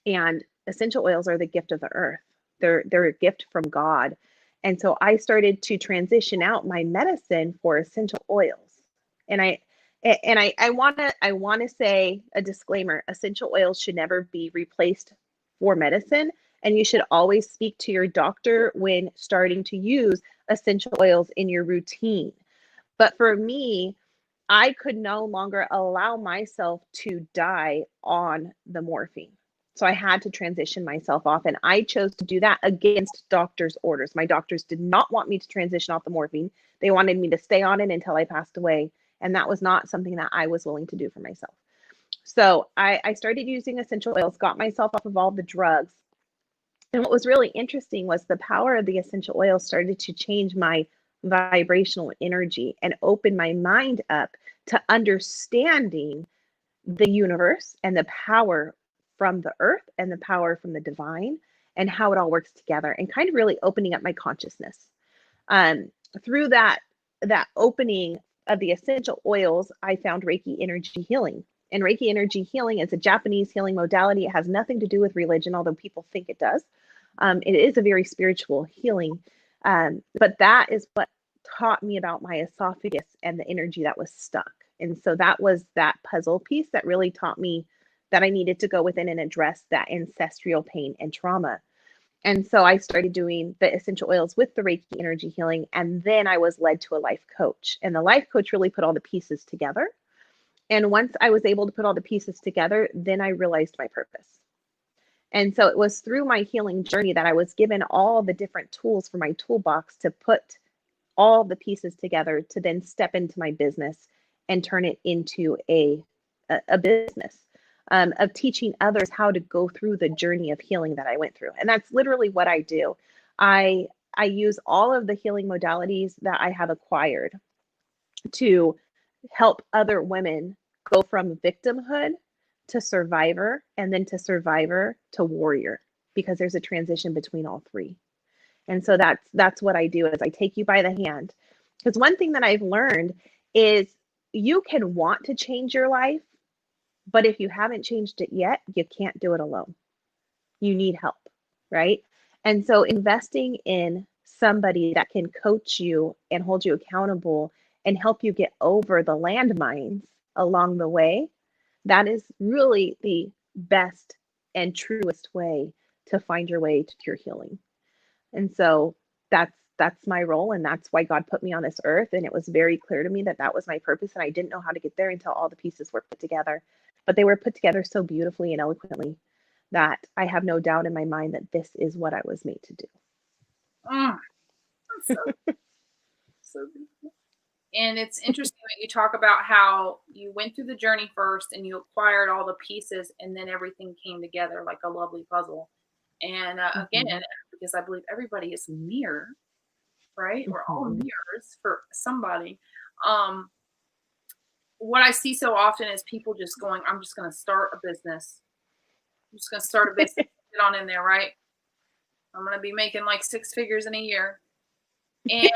And essential oils are the gift of the earth. They're a gift from God. And so I started to transition out my medicine for essential oils. And I want to say a disclaimer, essential oils should never be replaced for medicine, and you should always speak to your doctor when starting to use essential oils in your routine. But for me, I could no longer allow myself to die on the morphine. So I had to transition myself off, and I chose to do that against doctors' orders. My doctors did not want me to transition off the morphine. They wanted me to stay on it until I passed away. And that was not something that I was willing to do for myself. So I started using essential oils, got myself off of all the drugs. And what was really interesting was the power of the essential oils started to change my vibrational energy and open my mind up to understanding the universe and the power from the earth and the power from the divine and how it all works together, and kind of really opening up my consciousness. Um, Through that opening of the essential oils, I found Reiki energy healing. And Reiki energy healing is a Japanese healing modality. It has nothing to do with religion, although people think it does. It is a very spiritual healing. But that is what taught me about my esophagus and the energy that was stuck. And so that was that puzzle piece that really taught me that I needed to go within and address that ancestral pain and trauma. And so I started doing the essential oils with the Reiki energy healing. And then I was led to a life coach. And the life coach really put all the pieces together. And once I was able to put all the pieces together, then I realized my purpose. And so it was through my healing journey that I was given all the different tools for my toolbox to put all the pieces together to then step into my business and turn it into a business of teaching others how to go through the journey of healing that I went through. And that's literally what I do. I I use all of the healing modalities that I have acquired to help other women go from victimhood to survivor, and then to survivor to warrior. because there's a transition between all three. And so that's what I do is I take you by the hand. Because one thing that I've learned is you can want to change your life, but if you haven't changed it yet, you can't do it alone. You need help, right? And so investing in somebody that can coach you and hold you accountable and help you get over the landmines along the way, that is really the best and truest way to find your way to your healing. And so that's my role, and that's why God put me on this earth. And it was very clear to me that that was my purpose, and I didn't know how to get there until all the pieces were put together. But they were put together so beautifully and eloquently that I have no doubt in my mind that this is what I was made to do. So beautiful. And it's interesting that you talk about how you went through the journey first and you acquired all the pieces, and then everything came together like a lovely puzzle. And again, because I believe everybody is a mirror, right? We're all mirrors for somebody. What I see so often is people just going, I'm just going to start a business. I'm just going to start a business. Get on in there, right? I'm going to be making like 6 figures in a year. And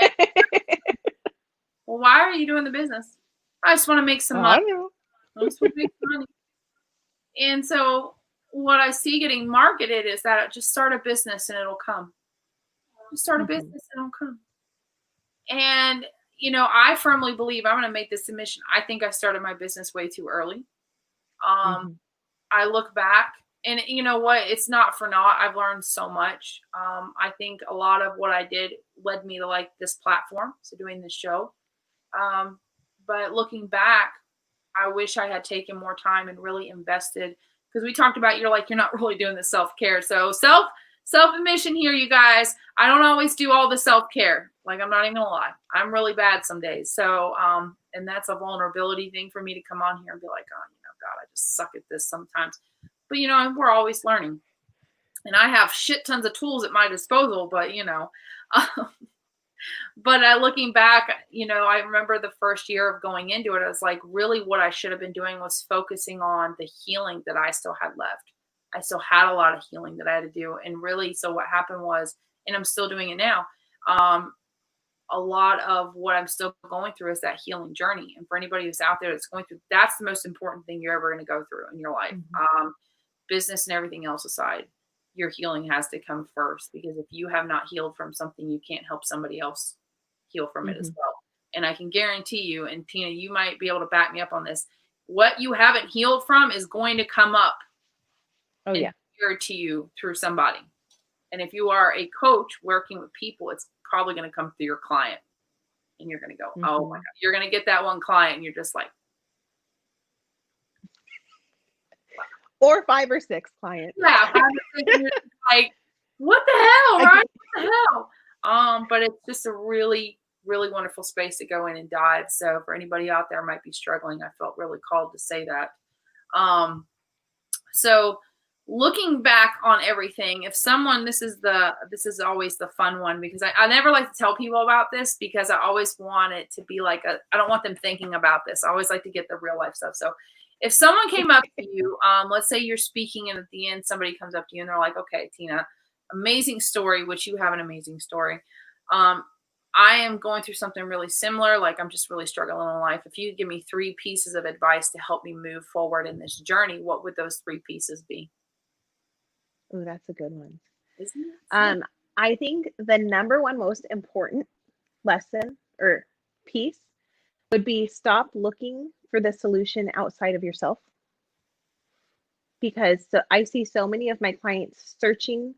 well, why are you doing the business? I just want to make some money. I just want to make some money. And so what I see getting marketed is that just start a business and it'll come. Just start a business and it'll come. And, you know, I firmly believe I'm going to make this submission. I think I started my business way too early. I look back and you know what? It's not for naught. I've learned so much. I think a lot of what I did led me to like this platform. So doing this show. But looking back, I wish I had taken more time and really invested, because we talked about, you're not really doing the self-care. So self-admission here, you guys, I don't always do all the self-care. Like, I'm not even gonna lie. I'm really bad some days. So, and that's a vulnerability thing for me to come on here and be like, oh, God, I just suck at this sometimes. But, we're always learning. And I have shit tons of tools at my disposal, but, but looking back, I remember the first year of going into it, I was like, really what I should have been doing was focusing on the healing that I still had left. I still had a lot of healing that I had to do. And really, so what happened was, and I'm still doing it now, a lot of what I'm still going through is that healing journey. And for anybody who's out there that's going through, that's the most important thing you're ever going to go through in your life. Business and everything else aside, your healing has to come first, because if you have not healed from something, you can't help somebody else heal from it as well. And I can guarantee you, and Tina, you might be able to back me up on this, what you haven't healed from is going to come up to you through somebody. And if you are a coach working with people, it's probably going to come through your client, and you're going to go, oh my God, you're going to get that one client and you're just like, or 5 or 6 clients. Yeah, 5 or 6, like, what the hell, right? What the hell? But it's just a really, really wonderful space to go in and dive. So for anybody out there who might be struggling, I felt really called to say that. So looking back on everything, if someone, this is always the fun one, because I never like to tell people about this, because I always want it to be like I don't want them thinking about this. I always like to get the real life stuff. So if someone came up to you, let's say you're speaking and at the end somebody comes up to you and they're like, okay, Tina, amazing story, which you have an amazing story. I am going through something really similar. Like, I'm just really struggling in life. If you give me 3 pieces of advice to help me move forward in this journey, what would those 3 pieces be? Oh, that's a good one. Isn't it? I think the number one most important lesson or piece would be stop looking for the solution outside of yourself. Because I see so many of my clients searching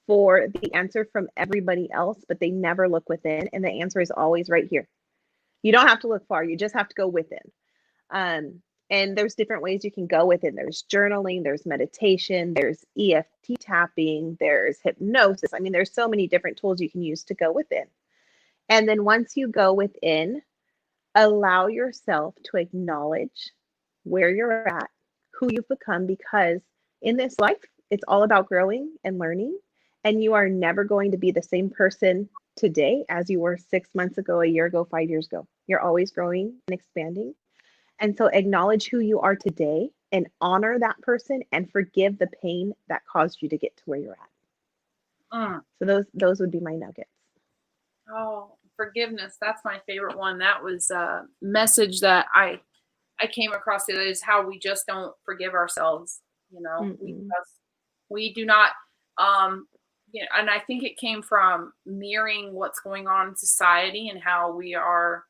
for the answer from everybody else, but they never look within. And the answer is always right here. You don't have to look far. You just have to go within. And there's different ways you can go within. There's journaling, there's meditation, there's EFT tapping, there's hypnosis. I mean, there's so many different tools you can use to go within. And then once you go within, allow yourself to acknowledge where you're at, who you've become, because in this life, it's all about growing and learning. And you are never going to be the same person today as you were 6 months ago, a year ago, 5 years ago. You're always growing and expanding. And so acknowledge who you are today and honor that person and forgive the pain that caused you to get to where you're at. Mm. So those would be my nuggets. Oh, forgiveness. That's my favorite one. That was a message that I came across today, is how we just don't forgive ourselves. Mm-mm. We do not, and I think it came from mirroring what's going on in society and how we are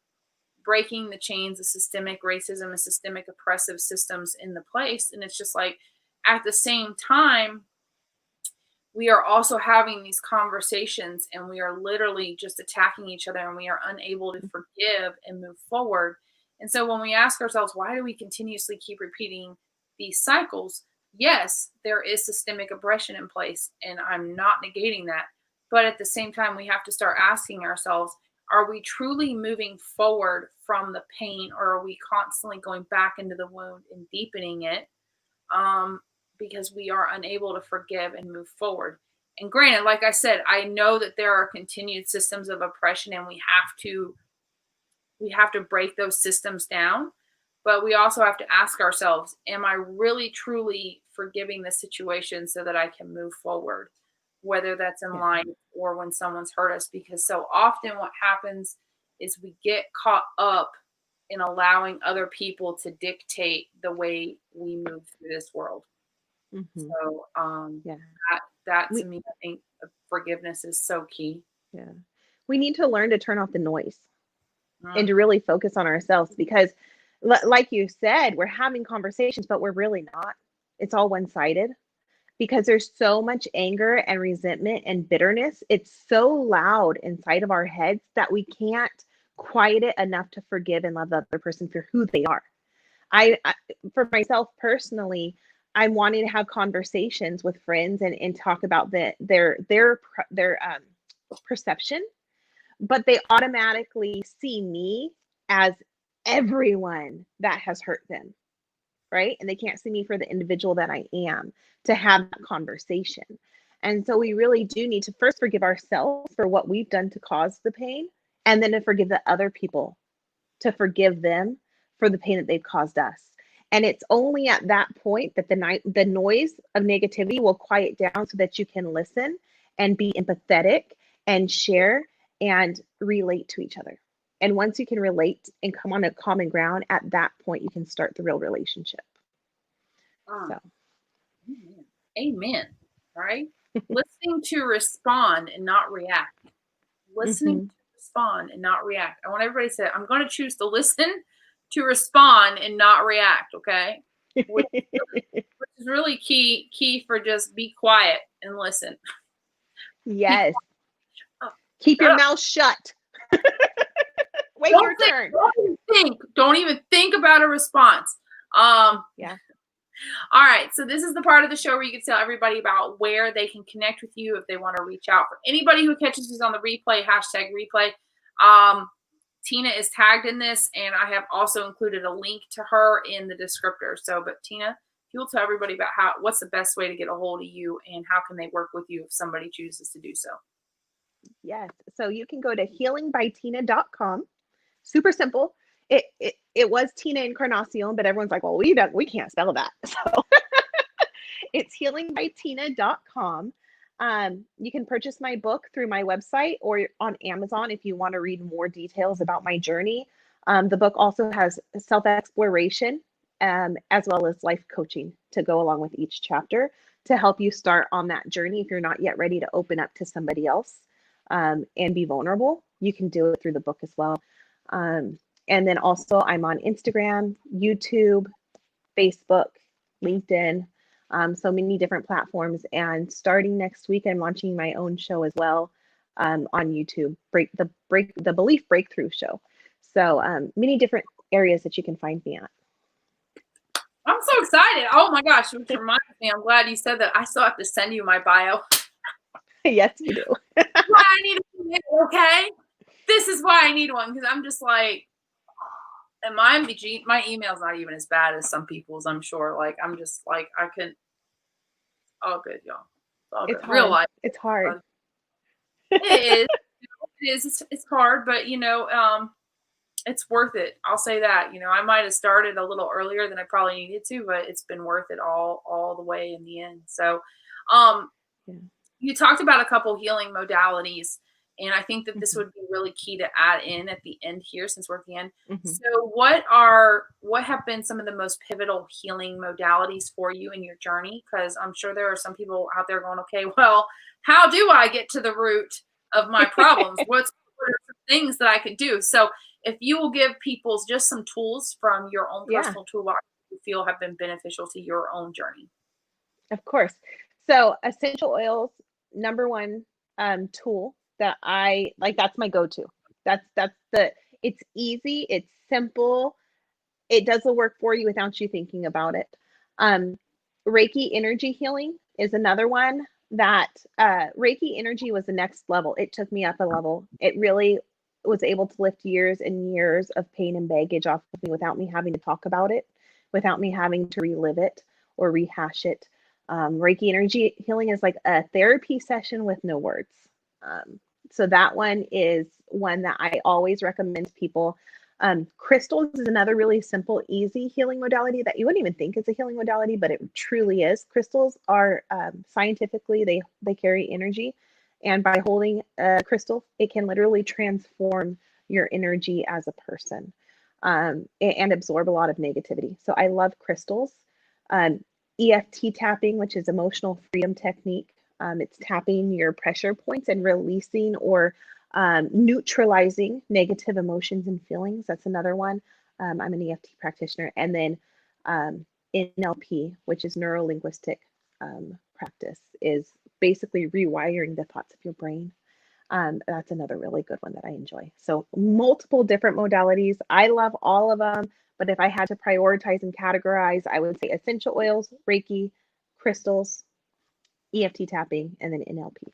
breaking the chains of systemic racism and systemic oppressive systems in the place. And it's just like, at the same time, we are also having these conversations and we are literally just attacking each other, and we are unable to forgive and move forward. And so when we ask ourselves, why do we continuously keep repeating these cycles? Yes, there is systemic oppression in place, and I'm not negating that. But at the same time, we have to start asking ourselves, are we truly moving forward from the pain, or are we constantly going back into the wound and deepening it? Because we are unable to forgive and move forward. And granted, like I said, I know that there are continued systems of oppression, and we have to break those systems down. But we also have to ask ourselves, am I really truly forgiving the situation so that I can move forward, whether that's in Yeah. line or when someone's hurt us? Because so often what happens is we get caught up in allowing other people to dictate the way we move through this world. Mm-hmm. So Yeah. that to We me, I think forgiveness is so key. yeah. We need to learn to turn off the noise and to Mhm. really focus on ourselves, because like you said, we're having conversations, but we're really not. It's all one-sided because there's so much anger and resentment and bitterness. It's so loud inside of our heads that we can't quiet it enough to forgive and love the other person for who they are. I for myself personally, I'm wanting to have conversations with friends and talk about their perception, but they automatically see me as everyone that has hurt them, right? And they can't see me for the individual that I am, to have that conversation. And so we really do need to first forgive ourselves for what we've done to cause the pain, and then to forgive the other people, to forgive them for the pain that they've caused us. And it's only at that point that the noise of negativity will quiet down, so that you can listen and be empathetic and share and relate to each other. And once you can relate and come on a common ground, at that point you can start the real relationship. Mm. So, Amen. Amen. All right. Listening to respond and not react. Listening mhm. to respond and not react. I want everybody to say, I'm going to choose to listen, to respond and not react. Okay. Which, which is really key for just be quiet and listen. Be Yes. quiet. Keep Shut your up. mouth shut. Wait your turn. Don't even think about a response. Yeah. All right, so this is the part of the show where you can tell everybody about where they can connect with you if they want to reach out. For anybody who catches this on the replay, hashtag replay, Tina is tagged in this, and I have also included a link to her in the descriptor. So, but Tina, if you'll tell everybody about what's the best way to get a hold of you, and how can they work with you if somebody chooses to do so. Yes. So you can go to healingbytina.com. Super simple. It was Tina Encarnacion, but everyone's like, well, we can't spell that. So it's healingbytina.com. You can purchase my book through my website or on Amazon if you want to read more details about my journey. The book also has self-exploration, as well as life coaching to go along with each chapter, to help you start on that journey if you're not yet ready to open up to somebody else, and be vulnerable. You can do it through the book as well. And then also I'm on Instagram, YouTube, Facebook, LinkedIn, so many different platforms. And starting next week, I'm launching my own show as well, on YouTube, the Belief Breakthrough Show. So many different areas that you can find me at. I'm so excited. Oh my gosh, which reminds me, I'm glad you said that. I still have to send you my bio. Yes, you do. Why I need a, okay? This is why I need one, because I'm just like, and my email's not even as bad as some people's, I'm sure. Like, I'm just like, I can, all good, y'all. It's all good. It's Real hard. life. It's hard. It is. It is. It's hard, but it's worth it. I'll say that. I might have started a little earlier than I probably needed to, but it's been worth it all the way in the end. So, Yeah. you talked about a couple healing modalities, and I think that this Mhm. would be really key to add in at the end here, since we're at the end. Mhm. So what have been some of the most pivotal healing modalities for you in your journey? Because I'm sure there are some people out there going, okay, well, how do I get to the root of my problems? What are some things that I could do? So if you will give people just some tools from your own Yeah, personal toolbox you feel have been beneficial to your own journey. of course. So essential oils, number one tool that I like. That's my go-to. That's the. It's easy. It's simple. It does the work for you without you thinking about it. Um, Reiki energy healing is another one that Reiki energy was the next level. It took me up a level. It really was able to lift years and years of pain and baggage off of me without me having to talk about it, without me having to relive it or rehash it. Reiki energy healing is like a therapy session with no words. Um, so that one is one that I always recommend people. Crystals is another really simple, easy healing modality that you wouldn't even think is a healing modality, but it truly is. Crystals are scientifically they carry energy, and by holding a crystal, it can literally transform your energy as a person and absorb a lot of negativity. So I love crystals. Um, EFT tapping, which is emotional freedom technique. It's tapping your pressure points and releasing or neutralizing negative emotions and feelings. That's another one. I'm an EFT practitioner. And then NLP, which is neuro linguistic practice, is basically rewiring the thoughts of your brain. That's another really good one that I enjoy. So, multiple different modalities. I love all of them. But if I had to prioritize and categorize, I would say essential oils, Reiki, crystals, EFT tapping, and then NLP.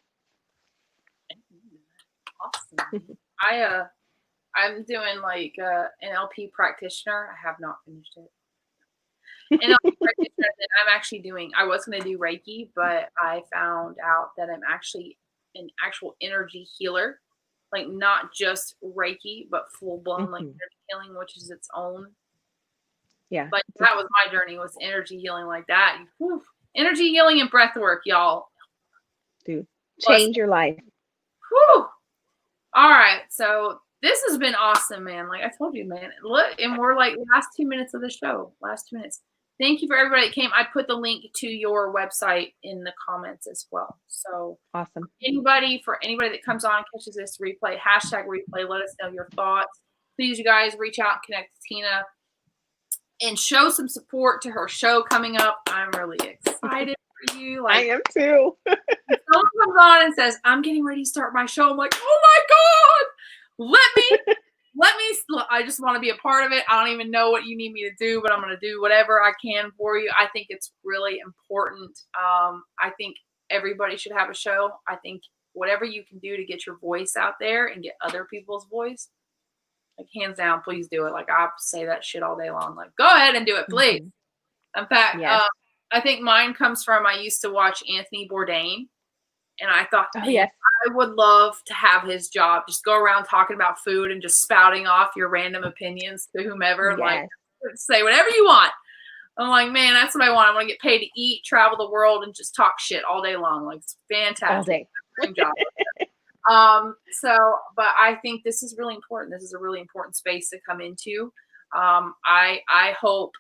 Awesome. I'm doing like an LP practitioner. I have not finished it. NLP practitioner that I'm actually doing. I was going to do Reiki, but I found out that I'm actually an actual energy healer, like not just Reiki, but full blown like Mhm. energy healing, which is its own. Yeah, Like that was my journey, was energy healing like that. Whew. Energy healing and breath work, y'all. dude, Plus, change your life. whew. All right, so this has been awesome, man. Like I told you, man. Look, and we're like last 2 minutes of the show. Last 2 minutes. Thank you for everybody that came. I put the link to your website in the comments as well. So Awesome. for anybody that comes on, catches this replay, hashtag replay, let us know your thoughts. Please, you guys, reach out and connect with Tina and show some support to her show coming up. I'm really excited for you. I Like am too. someone comes on and says, I'm getting ready to start my show. I'm like, oh my God, I just want to be a part of it. I don't even know what you need me to do, but I'm going to do whatever I can for you. I think it's really important. I think everybody should have a show. I think whatever you can do to get your voice out there and get other people's voice, like hands down, please do it. Like I say that shit all day long. Like, go ahead and do it, please. Mhm. In fact, Yes. I think mine comes from I used to watch Anthony Bourdain, and I thought, Oh, man, yes. I would love to have his job. Just go around talking about food and just spouting off your random opinions to whomever and like Yes. say whatever you want. I'm like, man, that's what I want. I want to get paid to eat, travel the world, and just talk shit all day long. Like it's All fantastic. day. Dream job. But I think this is really important. This is a really important space to come into. I hope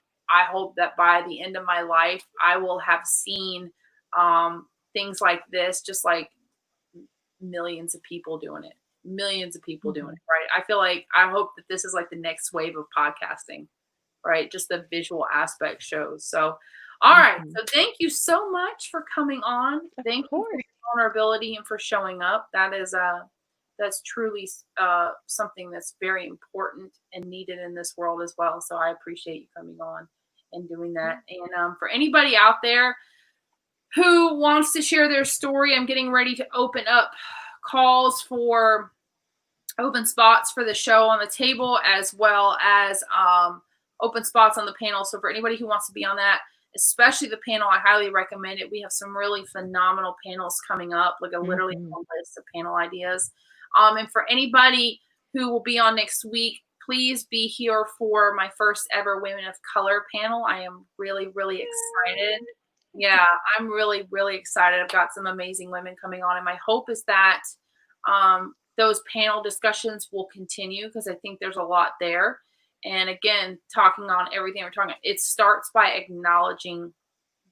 that by the end of my life, I will have seen things like this, just like millions of people doing it. Millions of people doing Mhm. it, right? I hope that this is like the next wave of podcasting, right? Just the visual aspect shows. So, all right. Mhm. So, thank you so much for coming on. Of Thank you for course. your vulnerability and for showing up. That's truly something that's very important and needed in this world as well. So, I appreciate you coming on and doing that. And for anybody out there who wants to share their story, I'm getting ready to open up calls for open spots for the show on the table, as well as open spots on the panel. So for anybody who wants to be on that, especially the panel, I highly recommend it. We have some really phenomenal panels coming up, like a literally Mhm. whole list of panel ideas. And for anybody who will be on next week, please be here for my first ever Women of Color panel. I am really, really excited. Yeah, I'm really, really excited. I've got some amazing women coming on, and my hope is that those panel discussions will continue because I think there's a lot there. And again, talking on everything we're talking about, it starts by acknowledging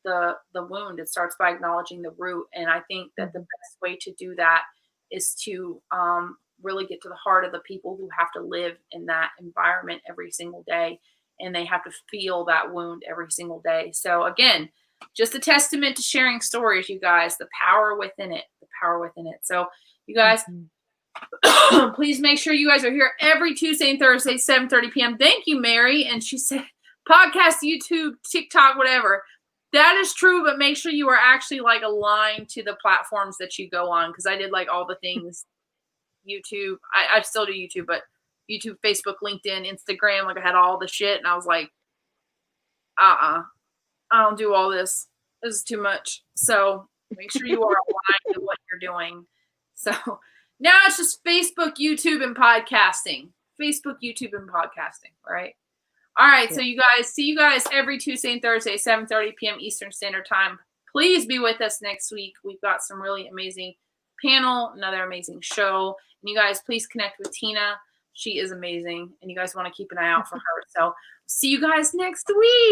the wound. It starts by acknowledging the root. And I think that the best way to do that is to really get to the heart of the people who have to live in that environment every single day, and they have to feel that wound every single day. So again, just a testament to sharing stories, you guys, the power within it, the power within it. So you guys, please make sure you guys are here every Tuesday and Thursday, 7:30 p.m. Thank you, Mary. And she said, podcast, YouTube, TikTok, whatever. That is true, but make sure you are actually like aligned to the platforms that you go on. Because I did like all the things, YouTube. I still do YouTube, but YouTube, Facebook, LinkedIn, Instagram. Like I had all the shit, and I was like, I don't do all this. This is too much. So make sure you are aligned to what you're doing. So now it's just Facebook, YouTube, and podcasting. Facebook, YouTube, and podcasting, right? All right, so you guys, see you guys every Tuesday and Thursday, 7:30 p.m. Eastern Standard Time. Please be with us next week. We've got some really amazing panel, another amazing show. And you guys, please connect with Tina. She is amazing, and you guys want to keep an eye out for her. So see you guys next week.